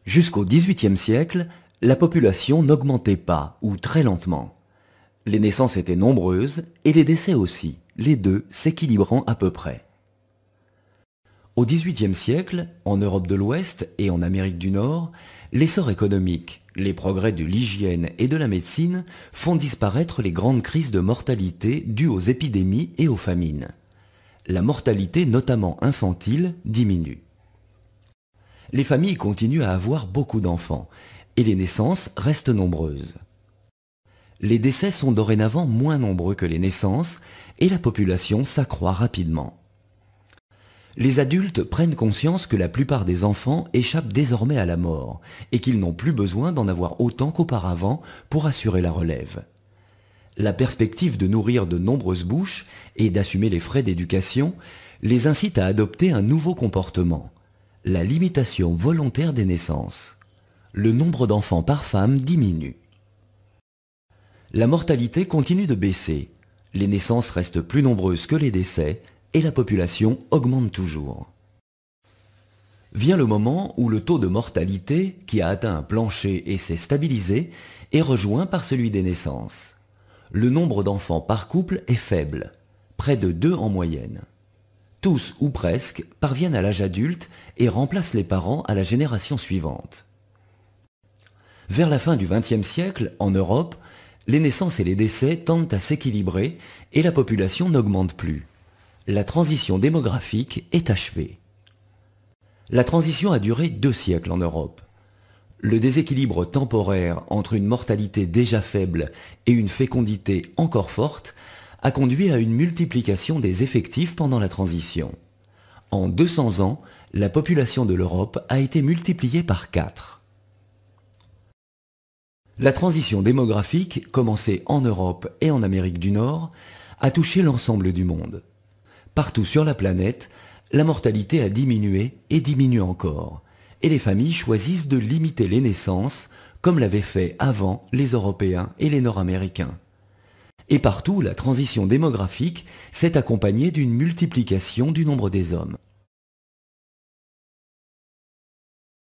Jusqu'au XVIIIe siècle, la population n'augmentait pas ou très lentement. Les naissances étaient nombreuses et les décès aussi, les deux s'équilibrant à peu près. Au XVIIIe siècle, en Europe de l'Ouest et en Amérique du Nord, l'essor économique, les progrès de l'hygiène et de la médecine font disparaître les grandes crises de mortalité dues aux épidémies et aux famines. La mortalité, notamment infantile, diminue. Les familles continuent à avoir beaucoup d'enfants et les naissances restent nombreuses. Les décès sont dorénavant moins nombreux que les naissances et la population s'accroît rapidement. Les adultes prennent conscience que la plupart des enfants échappent désormais à la mort et qu'ils n'ont plus besoin d'en avoir autant qu'auparavant pour assurer la relève. La perspective de nourrir de nombreuses bouches et d'assumer les frais d'éducation les incite à adopter un nouveau comportement, la limitation volontaire des naissances. Le nombre d'enfants par femme diminue. La mortalité continue de baisser. Les naissances restent plus nombreuses que les décès et la population augmente toujours. Vient le moment où le taux de mortalité, qui a atteint un plancher et s'est stabilisé, est rejoint par celui des naissances. Le nombre d'enfants par couple est faible, près de 2 en moyenne. Tous ou presque parviennent à l'âge adulte et remplacent les parents à la génération suivante. Vers la fin du XXe siècle, en Europe, les naissances et les décès tendent à s'équilibrer et la population n'augmente plus. La transition démographique est achevée. La transition a duré 2 siècles en Europe. Le déséquilibre temporaire entre une mortalité déjà faible et une fécondité encore forte a conduit à une multiplication des effectifs pendant la transition. En 200 ans, la population de l'Europe a été multipliée par 4. La transition démographique, commencée en Europe et en Amérique du Nord, a touché l'ensemble du monde. Partout sur la planète, la mortalité a diminué et diminue encore, et les familles choisissent de limiter les naissances, comme l'avaient fait avant les Européens et les Nord-Américains. Et partout, la transition démographique s'est accompagnée d'une multiplication du nombre des hommes.